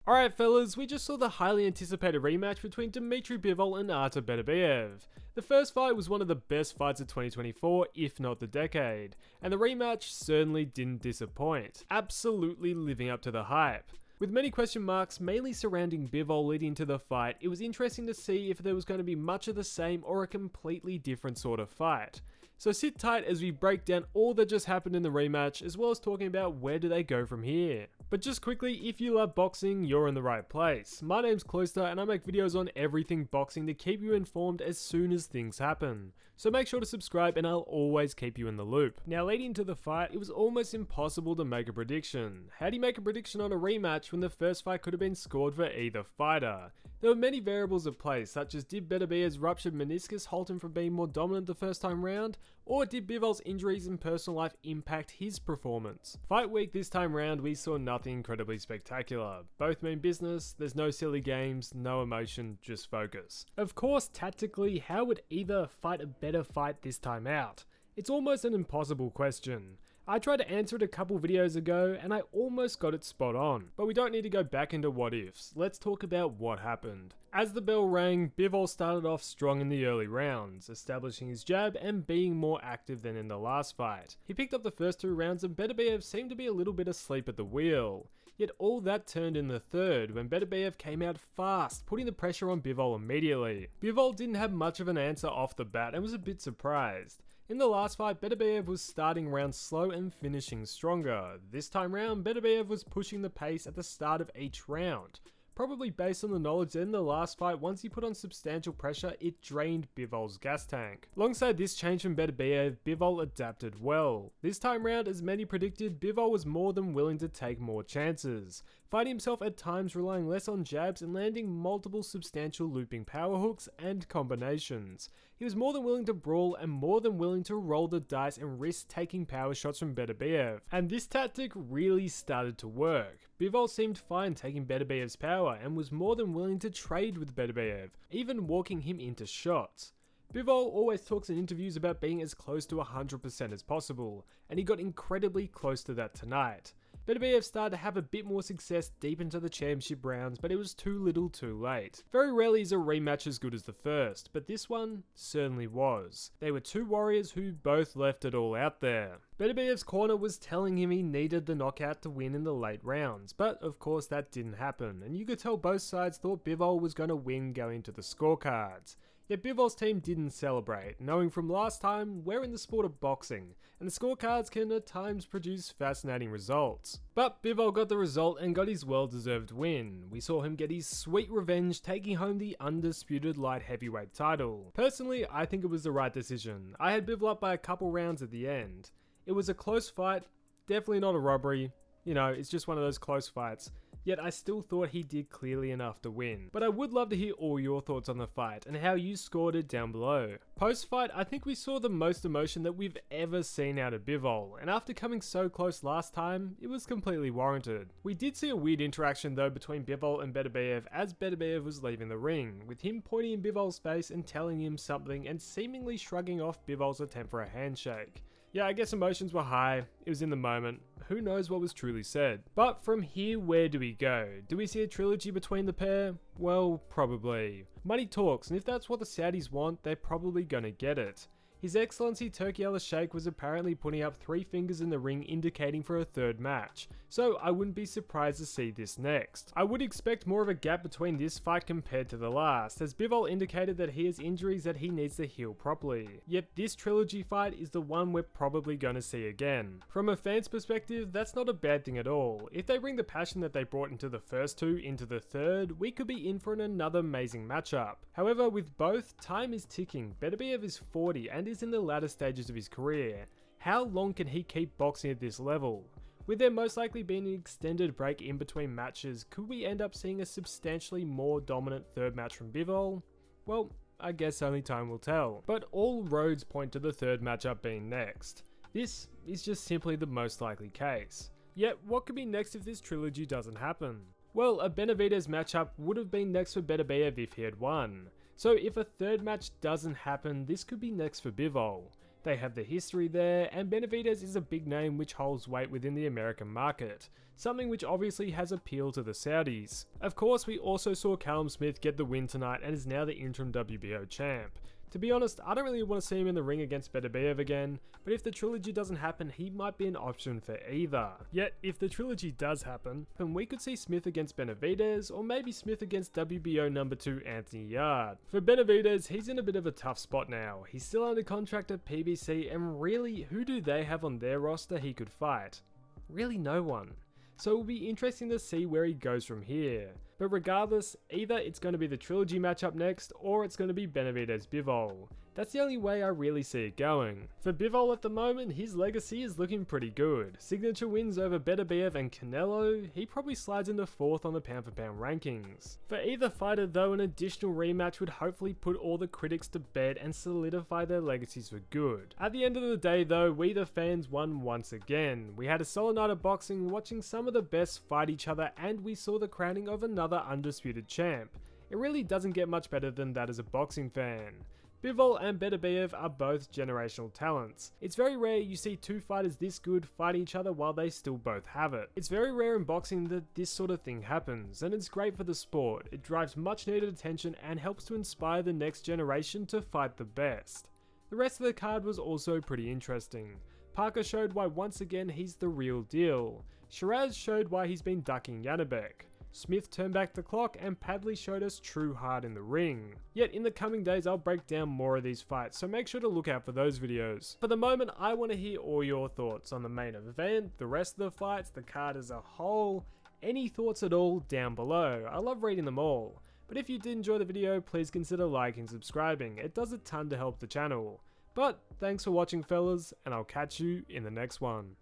Alright fellas, we just saw the highly anticipated rematch between Dmitry Bivol and Artur Beterbiev. The first fight was one of the best fights of 2024, if not the decade, and the rematch certainly didn't disappoint, absolutely living up to the hype. With many question marks mainly surrounding Bivol leading to the fight, it was interesting to see if there was going to be much of the same or a completely different sort of fight. So sit tight as we break down all that just happened in the rematch, as well as talking about where do they go from here. But just quickly, if you love boxing, you're in the right place. My name's Cloister and I make videos on everything boxing to keep you informed as soon as things happen. So make sure to subscribe and I'll always keep you in the loop. Now leading to the fight, it was almost impossible to make a prediction. How do you make a prediction on a rematch when the first fight could have been scored for either fighter? There were many variables at play, such as did Beterbiev's ruptured meniscus halt him from being more dominant the first time round, or did Bivol's injuries in personal life impact his performance? Fight week this time round, we saw nothing incredibly spectacular. Both mean business, there's no silly games, no emotion, just focus. Of course, tactically, how would either fight a better fight this time out? It's almost an impossible question. I tried to answer it a couple videos ago and I almost got it spot on, but we don't need to go back into what ifs, let's talk about what happened. As the bell rang, Bivol started off strong in the early rounds, establishing his jab and being more active than in the last fight. He picked up the first two rounds and Beterbiev seemed to be a little bit asleep at the wheel. Yet all that turned in the third when Beterbiev came out fast, putting the pressure on Bivol immediately. Bivol didn't have much of an answer off the bat and was a bit surprised. In the last fight, Beterbiev was starting rounds slow and finishing stronger. This time round, Beterbiev was pushing the pace at the start of each round. Probably based on the knowledge that in the last fight, once he put on substantial pressure, it drained Bivol's gas tank. Alongside this change from Beterbiev, Bivol adapted well. This time round, as many predicted, Bivol was more than willing to take more chances, finding himself at times relying less on jabs and landing multiple substantial looping power hooks and combinations. He was more than willing to brawl and more than willing to roll the dice and risk taking power shots from Beterbiev. And this tactic really started to work. Bivol seemed fine taking Beterbiev's power and was more than willing to trade with Beterbiev, even walking him into shots. Bivol always talks in interviews about being as close to 100% as possible, and he got incredibly close to that tonight. Beterbiev started to have a bit more success deep into the championship rounds, but it was too little too late. Very rarely is a rematch as good as the first, but this one certainly was. They were two warriors who both left it all out there. Beterbiev's corner was telling him he needed the knockout to win in the late rounds, but of course that didn't happen, and you could tell both sides thought Bivol was going to win going to the scorecards. Yet Bivol's team didn't celebrate, knowing from last time we're in the sport of boxing, and the scorecards can at times produce fascinating results. But Bivol got the result and got his well-deserved win. We saw him get his sweet revenge, taking home the undisputed light heavyweight title. Personally, I think it was the right decision. I had Bivol up by a couple rounds at the end. It was a close fight, definitely not a robbery. You know, it's just one of those close fights. Yet I still thought he did clearly enough to win. But I would love to hear all your thoughts on the fight and how you scored it down below. Post-fight, I think we saw the most emotion that we've ever seen out of Bivol, and after coming so close last time, it was completely warranted. We did see a weird interaction though between Bivol and Beterbiev as Beterbiev was leaving the ring, with him pointing in Bivol's face and telling him something and seemingly shrugging off Bivol's attempt for a handshake. Yeah, I guess emotions were high, it was in the moment, who knows what was truly said. But from here, where do we go? Do we see a trilogy between the pair? Well, probably. Money talks, and if that's what the Saudis want, they're probably gonna get it. His Excellency Turki Al-Sheikh was apparently putting up 3 fingers in the ring indicating for a third match, so I wouldn't be surprised to see this next. I would expect more of a gap between this fight compared to the last, as Bivol indicated that he has injuries that he needs to heal properly. Yet this trilogy fight is the one we're probably gonna see again. From a fan's perspective, that's not a bad thing at all. If they bring the passion that they brought into the first two into the third, we could be in for another amazing matchup. However, with both, time is ticking. Beterbiev is 40 and is in the latter stages of his career. How long can he keep boxing at this level? With there most likely being an extended break in between matches, could we end up seeing a substantially more dominant third match from Bivol? Well, I guess only time will tell. But all roads point to the third matchup being next. This is just simply the most likely case. Yet, what could be next if this trilogy doesn't happen? Well, a Benavidez matchup would have been next for Beterbiev if he had won. So if a third match doesn't happen, this could be next for Bivol. They have the history there, and Benavidez is a big name which holds weight within the American market, something which obviously has appeal to the Saudis. Of course, we also saw Callum Smith get the win tonight and is now the interim WBO champ. To be honest, I don't really want to see him in the ring against Beterbiev again, but if the trilogy doesn't happen, he might be an option for either. Yet, if the trilogy does happen, then we could see Smith against Benavidez, or maybe Smith against WBO number 2 Anthony Yarde. For Benavidez, he's in a bit of a tough spot now. He's still under contract at PBC, and really, who do they have on their roster he could fight? Really no one. So it will be interesting to see where he goes from here. But regardless, either it's going to be the trilogy matchup next, or it's going to be Benavidez Bivol. That's the only way I really see it going. For Bivol at the moment, his legacy is looking pretty good. Signature wins over Beterbiev and Canelo, he probably slides into 4th on the pound for pound rankings. For either fighter though, an additional rematch would hopefully put all the critics to bed and solidify their legacies for good. At the end of the day though, we the fans won once again. We had a solid night of boxing, watching some of the best fight each other, and we saw the crowning of another undisputed champ. It really doesn't get much better than that as a boxing fan. Bivol and Beterbiev are both generational talents. It's very rare you see two fighters this good fighting each other while they still both have it. It's very rare in boxing that this sort of thing happens, and it's great for the sport. It drives much needed attention and helps to inspire the next generation to fight the best. The rest of the card was also pretty interesting. Parker showed why once again he's the real deal. Shiraz showed why he's been ducking Janibek. Smith turned back the clock, and Padley showed us true heart in the ring. Yet in the coming days I'll break down more of these fights, so make sure to look out for those videos. For the moment, I want to hear all your thoughts on the main event, the rest of the fights, the card as a whole, any thoughts at all down below. I love reading them all. But if you did enjoy the video, please consider liking and subscribing, it does a ton to help the channel. But thanks for watching fellas, and I'll catch you in the next one.